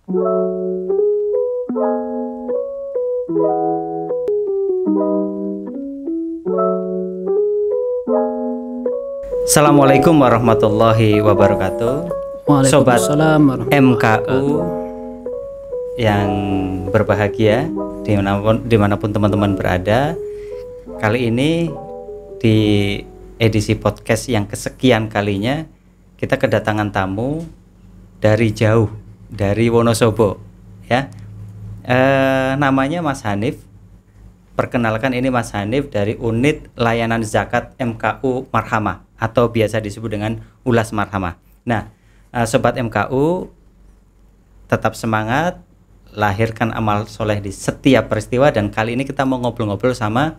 Assalamualaikum warahmatullahi wabarakatuh. Sobat MKU yang berbahagia dimanapun teman-teman berada. Kali ini di edisi podcast yang kesekian kalinya kita kedatangan tamu dari jauh, dari Wonosobo ya. Namanya Mas Hanif. Perkenalkan, ini Mas Hanif dari Unit Layanan Zakat MKU Marhamah atau biasa disebut dengan Ulas Marhamah. Nah, Sobat MKU tetap semangat, lahirkan amal soleh di setiap peristiwa. Dan kali ini kita mau ngobrol-ngobrol sama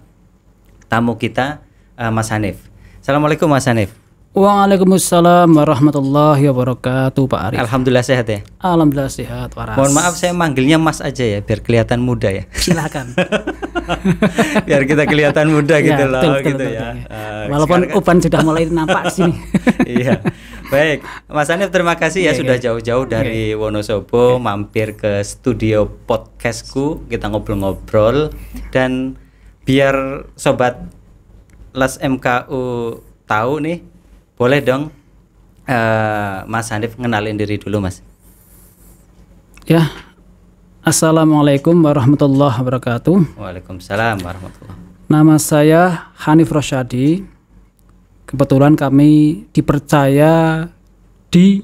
tamu kita, Mas Hanif. Assalamualaikum Mas Hanif. Waalaikumsalam warahmatullahi wabarakatuh, Pak Arif. Alhamdulillah sehat ya? Alhamdulillah sehat, waras. Mohon maaf saya manggilnya Mas aja ya, biar kelihatan muda ya. Silakan. Biar kita kelihatan muda gitu loh, gitu betul, ya. Walaupun uban sudah mulai nampak di sini. Iya. Baik, Mas Hanif, terima kasih ya sudah jauh-jauh dari Wonosobo mampir ke studio podcastku, kita ngobrol-ngobrol. Dan biar sobat Les MKU tahu nih, boleh dong Mas Hanif ngenalin diri dulu, Mas. Ya. Assalamualaikum warahmatullahi wabarakatuh. Waalaikumsalam warahmatullahi. Nama saya Hanif Rosyadi. Kebetulan kami dipercaya di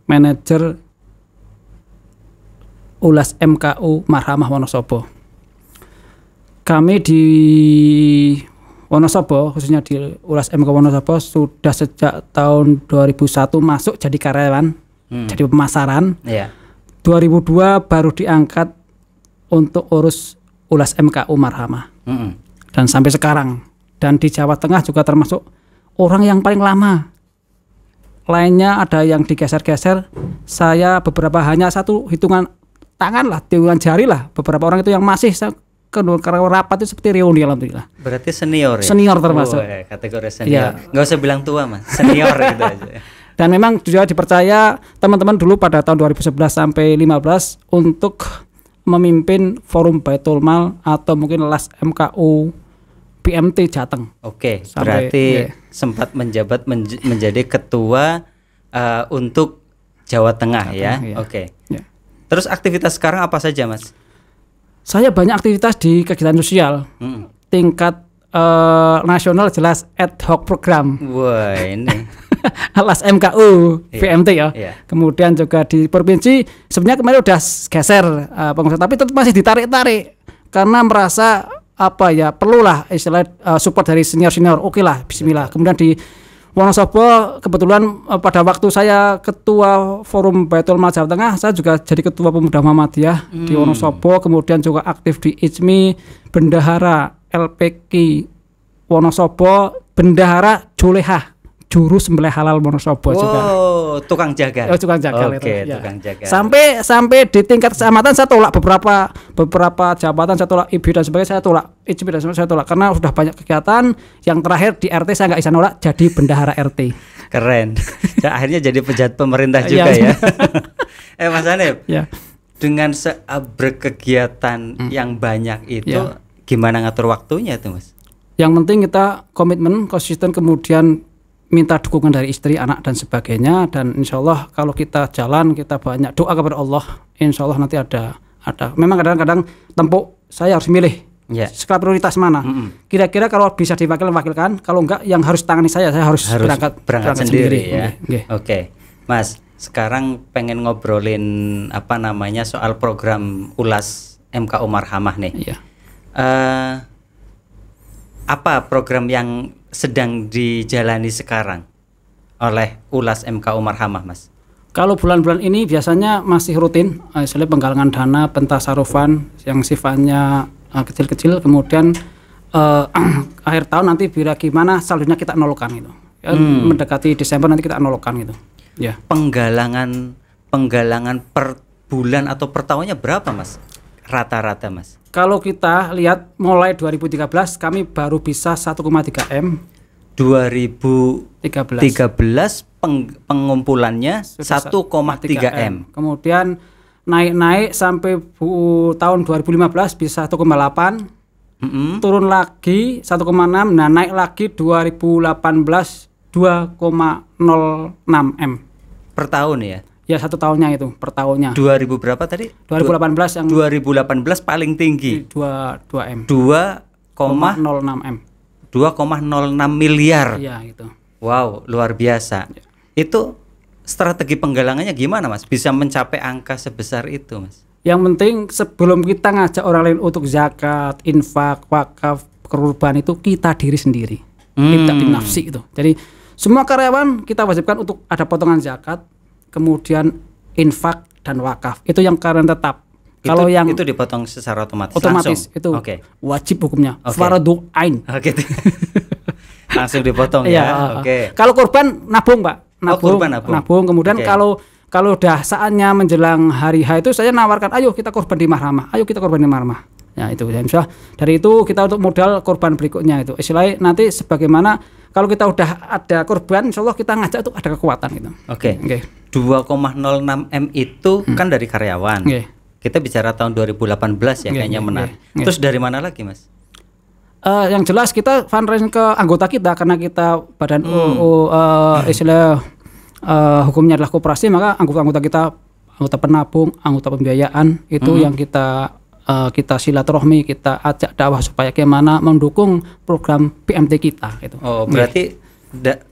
manajer Ulas MKU Marhamah Wonosobo. Kami di Wonosobo, khususnya di Ulas MKU Wonosobo, sudah sejak tahun 2001 masuk jadi karyawan, jadi pemasaran. 2002 baru diangkat untuk urus Ulas MKU Marhamah. Dan sampai sekarang. Dan di Jawa Tengah juga termasuk orang yang paling lama. Lainnya ada yang digeser-geser. Saya beberapa, hanya satu hitungan tangan lah, hitungan jari lah. Beberapa orang itu yang masih karena rapat itu seperti reuni, alhamdulillah. Berarti senior ya? Senior termasuk. Kategori senior. Nggak usah bilang tua, Mas. Senior gitu aja. Dan memang juga dipercaya teman-teman dulu pada tahun 2011 sampai 2015 untuk memimpin Forum Baitul Mal atau mungkin LAS MKU BMT Jateng. Oke, berarti sempat menjabat menjadi ketua untuk Jawa Tengah ya. Oke. Terus aktivitas sekarang apa saja, Mas? Saya banyak aktivitas di kegiatan sosial. Tingkat nasional jelas ad hoc program. Wah, ini LAS MKU VMT ya. Kemudian juga di provinsi sebenarnya kemarin udah geser pengusaha, tapi tetap masih ditarik-tarik karena merasa perlulah istilah support dari senior-senior. Oke lah, bismillah. Kemudian di Wonosobo kebetulan pada waktu saya ketua Forum Baitul Mal Jawa Tengah, saya juga jadi ketua Pemuda Muhammadiyah di Wonosobo, kemudian juga aktif di IJMI, bendahara LPK Wonosobo, bendahara Julehah, juru sembelih halal Wonosobo juga. Oh, tukang jagal. Oh, tukang jagal. Oke, itu. Tukang jagal. Sampai di tingkat kecamatan saya tolak beberapa jabatan, saya tolak IB dan sebagainya, saya tolak IJB dan sebagainya, saya tolak karena sudah banyak kegiatan. Yang terakhir di RT saya nggak bisa nolak, jadi bendahara RT. Keren. Akhirnya jadi pejabat pemerintah juga ya. Mas Hanif. Ya. Dengan berkegiatan yang banyak itu, gimana ngatur waktunya tuh, Mas? Yang penting kita komitmen, konsisten, kemudian minta dukungan dari istri, anak dan sebagainya. Dan insya Allah kalau kita jalan, kita banyak doa kepada Allah, insya Allah nanti ada. Memang kadang-kadang tempuk, saya harus milih skala prioritas mana. Kira-kira kalau bisa diwakilkan, kalau enggak yang harus tangani saya harus berangkat sendiri ya. Oke. Mas, sekarang pengen ngobrolin soal program Ulas MKU Marhamah nih. Apa program yang sedang dijalani sekarang oleh Ulas MKU Marhamah, Mas? Kalau bulan-bulan ini biasanya masih rutin, misalnya penggalangan dana, pentasarufan yang sifatnya kecil-kecil, kemudian akhir tahun nanti bila gimana saldonya kita nolkan gitu. Mendekati Desember nanti kita nolkan gitu. Ya. Penggalangan per bulan atau per tahunnya berapa, Mas? Rata-rata, Mas? Kalau kita lihat mulai 2013 kami baru bisa 1,3 M. 2013 pengumpulannya 1,3 M. Kemudian naik sampai tahun 2015 bisa 1,8, turun lagi 1,6, nah naik lagi 2018 2,06 M per tahun ya? Ya, 1 tahunnya itu, per tahunnya. 2000 berapa tadi? 2018 yang 2018 paling tinggi. 2 M. 2,06 M. 2,06 miliar. Iya, gitu. Wow, luar biasa. Ya. Itu strategi penggalangannya gimana, Mas? Bisa mencapai angka sebesar itu, Mas? Yang penting sebelum kita ngajak orang lain untuk zakat, infak, wakaf, kurban itu kita diri sendiri. Kita binafsi itu. Jadi semua karyawan kita wajibkan untuk ada potongan zakat, kemudian infak dan wakaf. Itu yang karyawan tetap. Kalau yang itu dipotong secara otomatis. Otomatis langsung. Itu wajib hukumnya. Fardhu ain. Langsung dipotong ya. Kalau kurban nabung, Pak. Nabung. Kemudian kalau udah saatnya menjelang hari H itu saya nawarkan, ayo kita kurban di mahramah. Ya itu ya, insya Allah. Dari itu kita untuk modal kurban berikutnya itu. Istilahnya nanti sebagaimana kalau kita udah ada kurban, insya Allah kita ngajak itu ada kekuatan gitu. 2,06 M itu kan dari karyawan. Kita bicara tahun 2018 ya, kayaknya menarik. Terus dari mana lagi, Mas? Yang jelas kita fundraising ke anggota kita karena kita badan istilah hukumnya adalah koperasi, maka anggota kita, anggota penabung, anggota pembiayaan itu yang kita silaturahmi, kita ajak dakwah supaya bagaimana mendukung program PMT kita gitu. Oh, berarti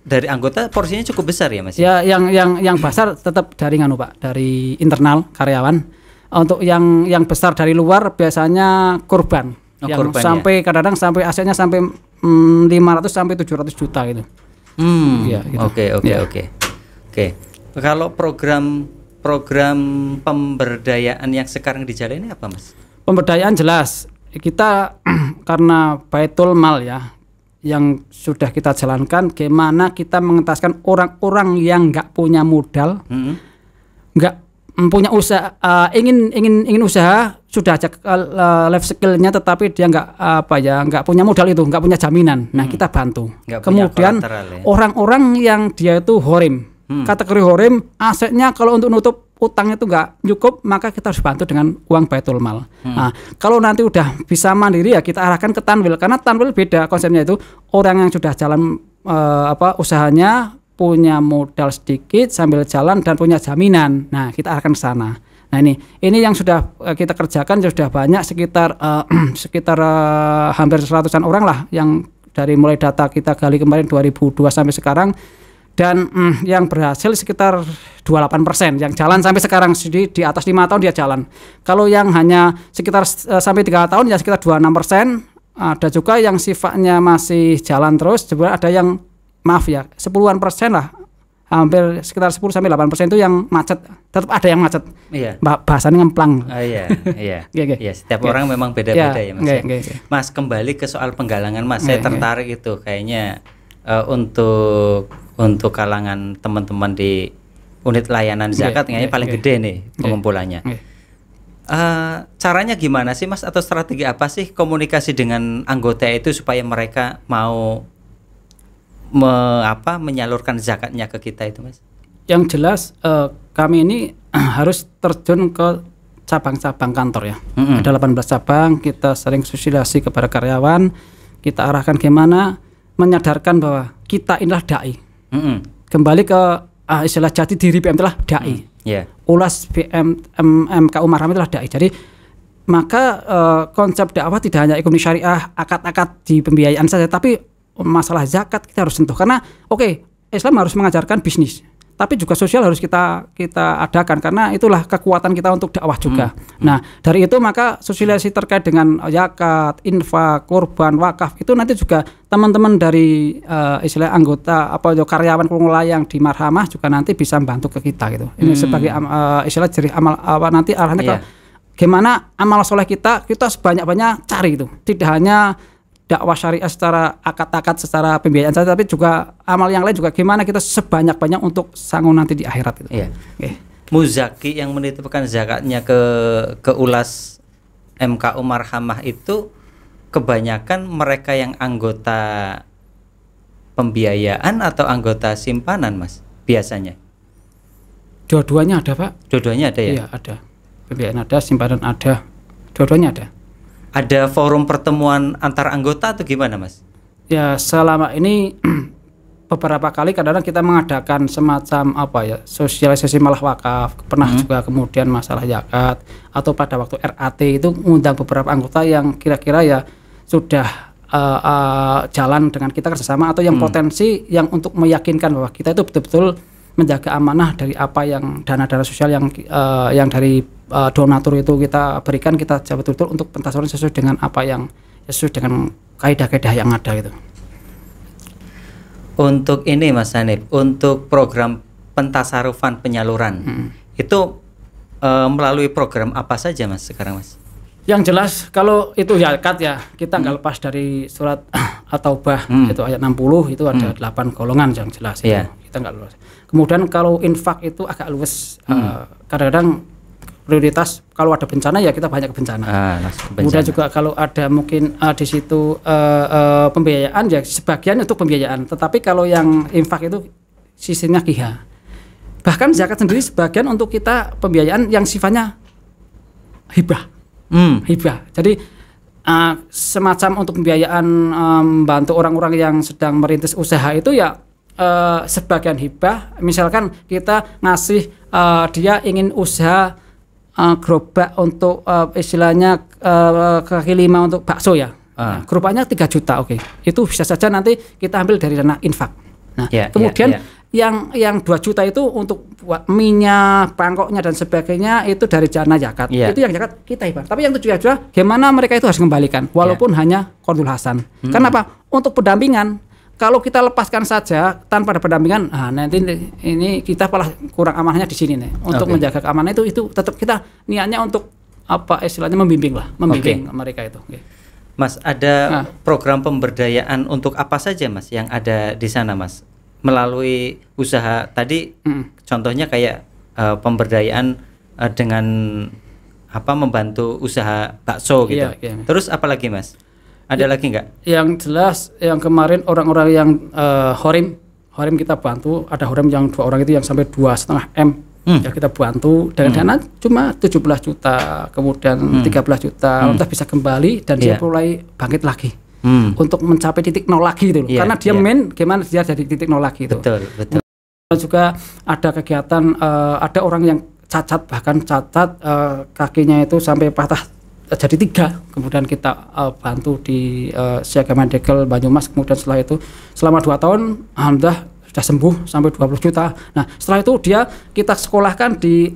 dari anggota porsinya cukup besar ya, Mas? Ya, yang besar tetap dari Pak, dari internal karyawan. Untuk yang besar dari luar biasanya kurban. Yang sampai kadang-kadang sampai asetnya sampai 500 sampai 700 juta gitu. Ya, gitu. Oke. Kalau program pemberdayaan yang sekarang dijalani apa, Mas? Pemberdayaan jelas kita karena Baitul Mal ya yang sudah kita jalankan, gimana kita mengentaskan orang-orang yang nggak punya modal, nggak punya usaha, ingin usaha, sudah aja life skillnya, tetapi dia nggak punya modal itu, nggak punya jaminan. Nah kita bantu. Kemudian orang-orang yang dia itu horim, kategori horim, asetnya kalau untuk nutup utang itu nggak cukup, maka kita harus bantu dengan uang Baitul Mal. Nah, kalau nanti udah bisa mandiri ya kita arahkan ke Tanwil, karena Tanwil beda konsepnya, itu orang yang sudah jalan usahanya, punya modal sedikit sambil jalan dan punya jaminan. Nah, kita arahkan ke sana. Nah, ini yang sudah kita kerjakan sudah banyak, sekitar hampir 100-an orang lah yang dari mulai data kita gali kemarin 2002 sampai sekarang. Dan yang berhasil sekitar 28%, yang jalan sampai sekarang di atas 5 tahun dia jalan. Kalau yang hanya sekitar sampai 3 tahun ya sekitar 26%. Ada juga yang sifatnya masih jalan terus, sebenarnya ada yang sepuluhan persen lah, hampir sekitar 10 sampai 8% itu yang macet. Tetap ada yang macet. Iya. Bahasanya ngemplang. Iya. Setiap orang memang beda-beda ya, Mas. Mas, kembali ke soal penggalangan, Mas. Saya tertarik itu kayaknya untuk kalangan teman-teman di unit layanan zakat kayaknya paling gede nih pengumpulannya. Caranya gimana sih, Mas, atau strategi apa sih komunikasi dengan anggota itu supaya mereka mau menyalurkan zakatnya ke kita itu, Mas? Yang jelas kami ini harus terjun ke cabang-cabang kantor ya. Ada 18 cabang, kita sering sosialisasi kepada karyawan, kita arahkan gimana menyadarkan bahwa kita inilah dai. Kembali ke istilah jati diri PMT adalah dai. Ulas MKU Marhamah adalah dai. Jadi maka konsep dakwah tidak hanya ekonomi syariah, akad-akad di pembiayaan saja, tapi masalah zakat kita harus sentuh. Karena Islam harus mengajarkan bisnis, tapi juga sosial harus kita adakan, karena itulah kekuatan kita untuk dakwah juga. Nah, dari itu maka sosialisasi terkait dengan zakat, infak, kurban, wakaf itu nanti juga teman-teman dari istilah anggota karyawan pengelola yang di Marhamah juga nanti bisa membantu ke kita gitu. Ini sebagai istilah jerih amal nanti arahnya ke gimana amal soleh kita sebanyak-banyak cari itu. Tidak hanya dakwah syariah secara akad-akad, secara pembiayaan saja, tapi juga amal yang lain juga gimana kita sebanyak-banyak untuk sanggup nanti di akhirat gitu. Muzaki yang menitipkan zakatnya ke ulas MKU Marhamah itu kebanyakan mereka yang anggota pembiayaan atau anggota simpanan, Mas, biasanya? Dua-duanya ada, Pak. Dua-duanya ada ya? Iya, ada. pembiayaan ada, simpanan ada, dua-duanya ada. Ada forum pertemuan antar anggota atau gimana, Mas? Ya, selama ini beberapa kali kadang-kadang kita mengadakan semacam sosialisasi malah wakaf, pernah juga kemudian masalah zakat, atau pada waktu RAT itu mengundang beberapa anggota yang kira-kira ya sudah jalan dengan kita kerjasama, atau yang potensi yang untuk meyakinkan bahwa kita itu betul-betul menjaga amanah dari apa yang dana-dana sosial yang dari donatur itu kita berikan, kita betul-betul untuk pentasaruhan sesuai dengan apa yang sesuai dengan kaidah-kaidah yang ada gitu. Untuk ini Mas Hanif, untuk program pentasarufan penyaluran itu melalui program apa saja Mas sekarang Mas? Yang jelas kalau itu zakat ya kita nggak lepas dari surat At-Taubah itu ayat 60 itu ada 8 golongan yang jelas itu kita nggak lepas. Kemudian kalau infak itu agak luas, kadang-kadang prioritas kalau ada bencana ya kita banyak ke bencana. Kemudian juga kalau ada mungkin di situ pembiayaan ya sebagian untuk pembiayaan. Tetapi kalau yang infak itu sisinya GIHA. Bahkan zakat sendiri sebagian untuk kita pembiayaan yang sifatnya hibah. Hibah. Jadi semacam untuk pembiayaan membantu orang-orang yang sedang merintis usaha itu ya sebagian hibah. Misalkan kita ngasih dia ingin usaha gerobak untuk istilahnya kaki lima untuk bakso ya. Gerobaknya 3 juta, oke. Itu bisa saja nanti kita ambil dari dana infak. Nah, kemudian yang 2 juta itu untuk buat minyak, pangkoknya dan sebagainya itu dari dana zakat. Itu yang zakat kita hibah. Tapi yang 7 juta gimana mereka itu harus kembalikan walaupun hanya qardul hasan. Kenapa? Untuk pendampingan. Kalau kita lepaskan saja tanpa ada pendampingan, nanti ini kita malah kurang amanahnya di sini nih. Untuk menjaga keamanan itu tetap kita niatnya untuk apa istilahnya membimbing mereka itu. Mas, ada program pemberdayaan untuk apa saja Mas yang ada di sana Mas? Melalui usaha tadi contohnya kayak pemberdayaan dengan membantu usaha bakso gitu. Terus apa lagi Mas? Ada lagi nggak? Yang jelas yang kemarin orang-orang yang horim kita bantu, ada horim yang 2 orang itu yang sampai 2,5 M ya kita bantu dengan dana cuma 17 juta kemudian 13 juta udah bisa kembali dan dia mulai bangkit lagi untuk mencapai titik nol lagi itu karena dia gimana dia jadi titik nol lagi itu. Betul. Juga ada kegiatan ada orang yang cacat kakinya itu sampai patah jadi 3, kemudian kita bantu di Siaga Medical Banyumas, kemudian setelah itu selama 2 tahun alhamdulillah sudah sembuh sampai 20 juta. Nah setelah itu kita sekolahkan di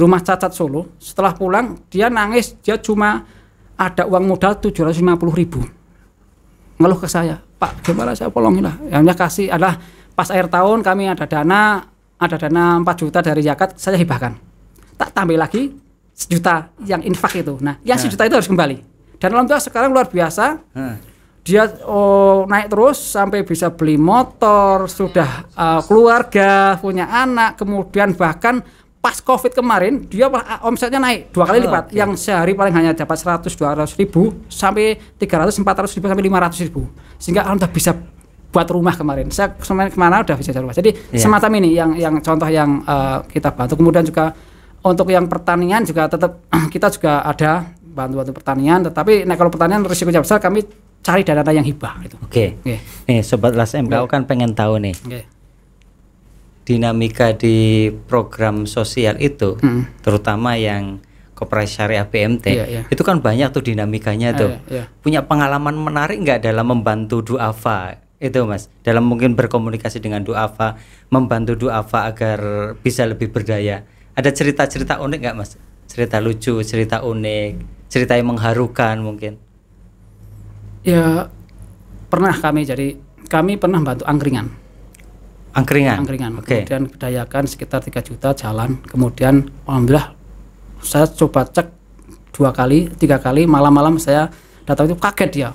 rumah cacat Solo. Setelah pulang dia nangis, dia cuma ada uang modal 750.000. Ngeluh ke saya, Pak gimana saya tolongilah. Yang kasih adalah pas akhir tahun kami ada dana 4 juta dari zakat saya hibahkan. Tak tambah lagi 1 juta yang infak itu. Nah, yang 1 juta itu harus kembali. Dan alhamdulillah sekarang luar biasa. Dia naik terus sampai bisa beli motor, sudah keluarga, punya anak, kemudian bahkan pas Covid kemarin dia omsetnya naik 2 kali lipat. Yang sehari paling hanya dapat 100-200 ribu sampai 300-400 ribu sampai 500 ribu. Sehingga alhamdulillah bisa buat rumah kemarin. Saya kemana udah bisa rumah. Jadi semacam ini yang contoh yang kita bantu. Kemudian juga untuk yang pertanian juga tetap kita juga ada bantu pertanian, tetapi kalau pertanian risikonya besar kami cari dana yang hibah itu. Nih Sobat Las MKO kan pengen tahu nih dinamika di program sosial itu terutama yang Koperasi Syariah BMT itu kan banyak tuh dinamikanya tuh. Punya pengalaman menarik nggak dalam membantu duafa itu Mas, dalam mungkin berkomunikasi dengan duafa, membantu duafa agar bisa lebih berdaya? Ada cerita-cerita unik nggak Mas? Cerita lucu, cerita unik, cerita yang mengharukan mungkin? Ya pernah kami pernah bantu angkringan. Kemudian berdayakan sekitar 3 juta jalan. Kemudian alhamdulillah saya coba cek 2 kali, 3 kali, malam-malam saya datang itu kaget dia.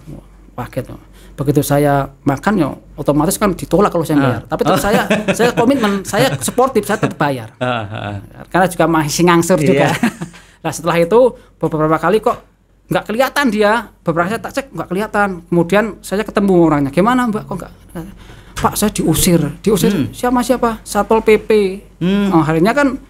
Begitu saya makan ya otomatis kan ditolak kalau saya bayar. Tapi tetap saya komitmen, saya sportif, saya tetap bayar. Karena juga masih ngangsur juga. Nah setelah itu beberapa kali kok nggak kelihatan dia, beberapa saya tak cek nggak kelihatan. Kemudian saya ketemu orangnya, gimana Mbak kok nggak? Pak saya diusir siapa Satpol PP. Akhirnya kan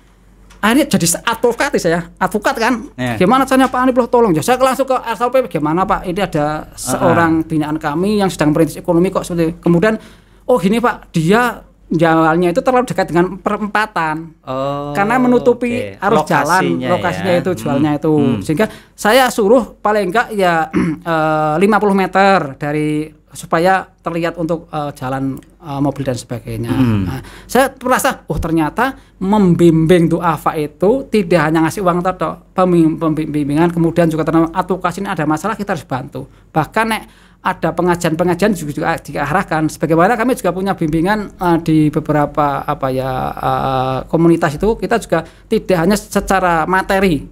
akhirnya jadi advokat saya, advokat kan. Gimana caranya Pak Hanif, tolong ya. Saya langsung ke SLP, gimana Pak, ini ada seorang binaan kami yang sedang merintis ekonomi kok seperti. Kemudian oh gini Pak, dia jalannya itu terlalu dekat dengan perempatan. Karena menutupi arus lokasinya itu jualnya itu. Sehingga saya suruh paling enggak ya 50 meter dari supaya terlihat untuk jalan mobil dan sebagainya. Nah, saya merasa ternyata membimbing duafa itu tidak hanya ngasih uang tok, pembimbingan, kemudian juga ternyata advokasi ini ada masalah kita harus bantu. Bahkan nek ada pengajian juga diarahkan. Sebagaimana kami juga punya bimbingan di beberapa komunitas itu, kita juga tidak hanya secara materi,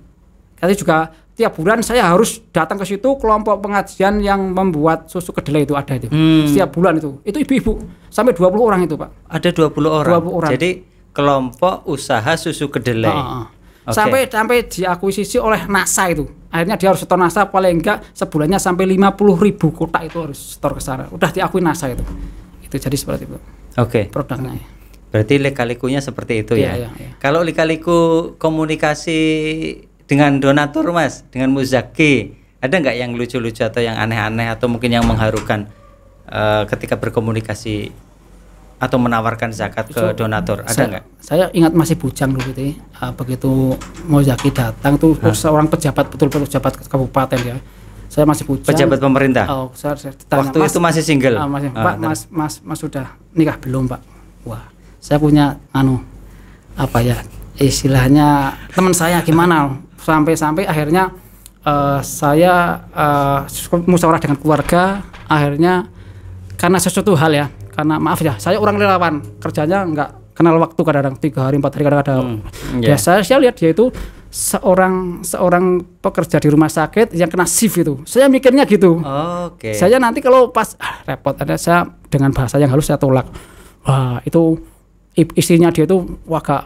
tapi juga tiap bulan saya harus datang ke situ, kelompok pengajian yang membuat susu kedelai itu ada itu. Setiap bulan itu ibu-ibu sampai 20 orang itu Pak. Ada 20 orang. Jadi kelompok usaha susu kedelai. Sampai diakuisisi oleh NASA itu. Akhirnya dia harus setor NASA paling enggak sebulannya sampai 50.000 kotak itu harus setor ke sana. Udah diakui NASA itu. Itu jadi seperti itu. Produknya. Berarti lika-likunya seperti itu ya. Kalau lika-liku komunikasi dengan donatur Mas, dengan muzaki, ada nggak yang lucu-lucu atau yang aneh-aneh atau mungkin yang mengharukan ketika berkomunikasi atau menawarkan zakat ke donatur, ada nggak? Saya ingat masih bujang dulu itu, begitu muzaki datang tuh seorang pejabat, betul-betul pejabat kabupaten ya. Saya masih bujang. Pejabat pemerintah. Saya waktu mas, itu masih single. Pak, mas sudah nikah belum Pak? Wah, saya punya istilahnya teman saya gimana? Sampai akhirnya saya musyawarah dengan keluarga, akhirnya karena sesuatu hal ya, karena maaf ya, saya orang relawan, kerjanya nggak kenal waktu, kadang-kadang 3 hari 4 hari kadang-kadang. Biasa saya lihat dia itu seorang pekerja di rumah sakit yang kena shift itu. Saya mikirnya gitu. Saya nanti kalau pas repot, ada saya dengan bahasa yang halus saya tolak. Wah, itu istrinya dia itu agak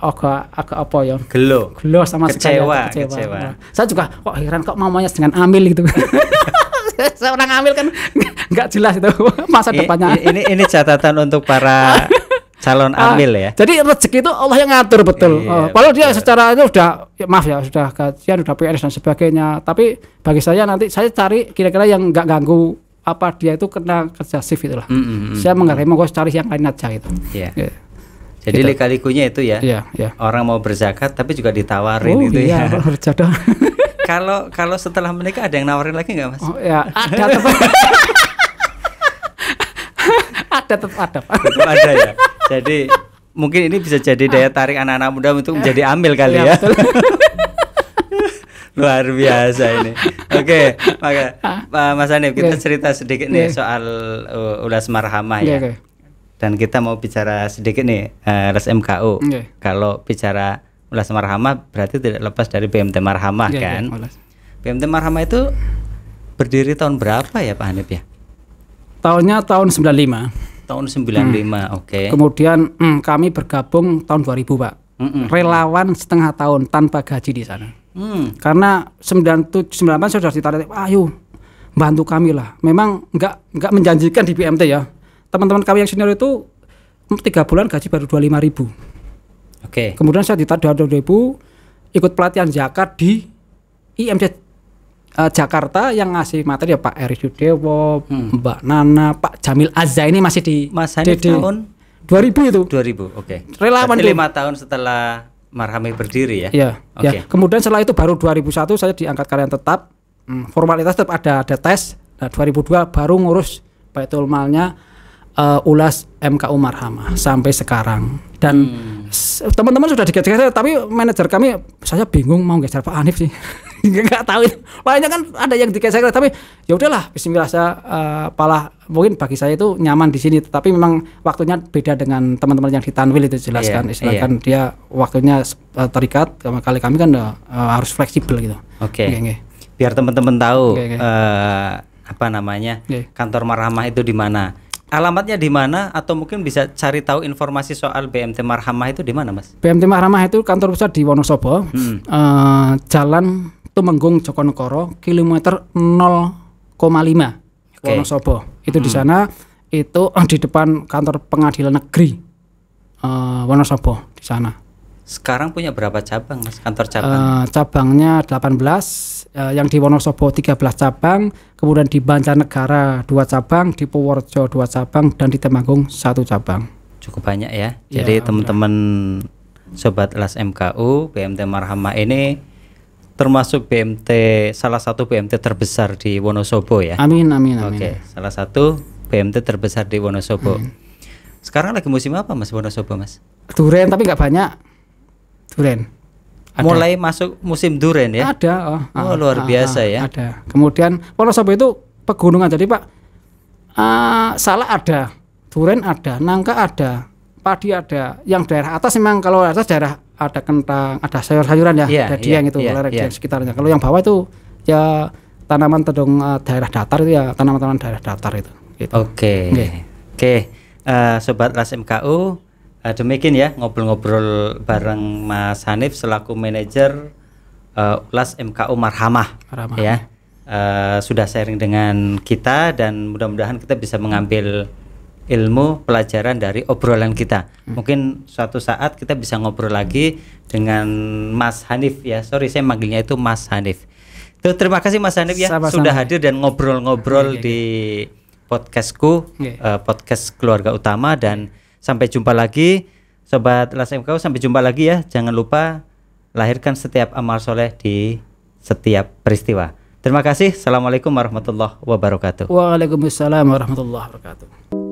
apa ya? Gelo sama kecewa. Nah, saya juga kok heran kok mamanya dengan amil gitu. Seorang amil kan nggak jelas itu masa depannya. Ini catatan untuk para calon amil ya. Jadi rezeki itu Allah yang ngatur betul. Kalau dia secara itu sudah sudah gajian, sudah PNS dan sebagainya. Tapi bagi saya nanti saya cari kira-kira yang nggak ganggu dia itu kena kerja shift itulah. Saya menghargai mau cari yang lain aja itu. Jadi lika-likunya itu ya. Orang mau berzakat tapi juga ditawarin itu ya. Berjodoh. Kalau setelah menikah ada yang nawarin lagi nggak Mas? Ada tetap. Tetap ada ya. Jadi mungkin ini bisa jadi daya tarik anak-anak muda untuk menjadi amil kali ya. Luar biasa ini. Maka Mas Hanif, kita cerita sedikit nih soal ulas marhamah ya. Dan kita mau bicara sedikit nih Ras MKU. Kalau bicara ulas marhamah berarti tidak lepas dari BMT Marhamah kan. BMT Marhamah itu berdiri tahun berapa ya Pak Hanif ya? Tahunnya tahun 95. Tahun 95, Kemudian kami bergabung tahun 2000 Pak. Relawan setengah tahun tanpa gaji di sana. Karena 98 sudah ditarik, ayo bantu kami lah. Memang nggak menjanjikan di BMT ya. Teman-teman kami yang senior itu 3 bulan gaji baru 25.000. Kemudian saya ditarik 2.000, ikut pelatihan zakat di IMC Jakarta yang ngasih materi ya Pak Eri Yudewo, Mbak Nana, Pak Jamil Azza ini masih di Mas Hanif tahun 2000 itu. 2000, Relawan itu 5 tahun setelah Marhamah berdiri ya. Kemudian setelah itu baru 2001 saya diangkat karyawan tetap. Formalitas tetap ada tes. Nah, 2002 baru ngurus Baitul Malnya ulas MKU Marhamah sampai sekarang. Dan teman-teman sudah digeser, tapi manajer kami saya bingung mau geser Pak Hanif sih. Nggak tahu itu. Lainnya kan ada yang digeser, tapi ya udahlah bismillah, saya mungkin bagi saya itu nyaman di sini, tapi memang waktunya beda dengan teman-teman yang di Tanwil itu jelaskan. Istilahkan dia waktunya terikat, kali kami kan harus fleksibel gitu. Biar teman-teman tahu kantor Marhamah itu di mana. Alamatnya di mana, atau mungkin bisa cari tahu informasi soal BMT Marhamah itu di mana Mas? BMT Marhamah itu kantor pusat di Wonosobo, Jalan Tumenggung Jokonegoro, kilometer 0,5 Wonosobo. Itu di sana, itu di depan kantor pengadilan negeri Wonosobo di sana. Sekarang punya berapa cabang Mas, kantor cabang? Cabangnya 18, yang di Wonosobo 13 cabang, kemudian di Banjarnegara 2 cabang, di Purworejo 2 cabang, dan di Temanggung 1 cabang. Cukup banyak ya. Jadi teman-teman Sobat Ulas MKU, BMT Marhamah ini termasuk BMT, salah satu BMT terbesar di Wonosobo ya. Amin, amin, amin. Oke, salah satu BMT terbesar di Wonosobo. Sekarang lagi musim apa Mas Wonosobo Mas? Duren, tapi nggak banyak. Duren. Ada. Mulai masuk musim duren ya? Ada. Luar biasa ya. Ada. Kemudian Wonosobo itu pegunungan, jadi Pak, salak ada, duren ada, nangka ada, padi ada. Yang daerah atas memang, kalau atas daerah ada kentang, ada sayur-sayuran ya, ada dieng itu, lereng dieng sekitarnya. Kalau yang bawah itu ya tanaman tedung daerah datar itu ya, tanaman-tanaman daerah datar itu. Gitu. Oke. Sobat Ulas MKU, demikian ya ngobrol-ngobrol bareng Mas Hanif selaku manajer Ulas MKU Marhamah. Ya. Sudah sharing dengan kita dan mudah-mudahan kita bisa mengambil ilmu pelajaran dari obrolan kita. Mungkin suatu saat kita bisa ngobrol lagi dengan Mas Hanif ya. Sorry saya manggilnya itu Mas Hanif. Terima kasih Mas Hanif ya. Sama-sama. Sudah hadir dan ngobrol-ngobrol di podcastku, podcast Keluarga Utama, dan sampai jumpa lagi Sobat Ulas MKU, sampai jumpa lagi ya. Jangan lupa lahirkan setiap amal soleh di setiap peristiwa. Terima kasih. Assalamualaikum warahmatullahi wabarakatuh. Waalaikumsalam warahmatullahi wabarakatuh.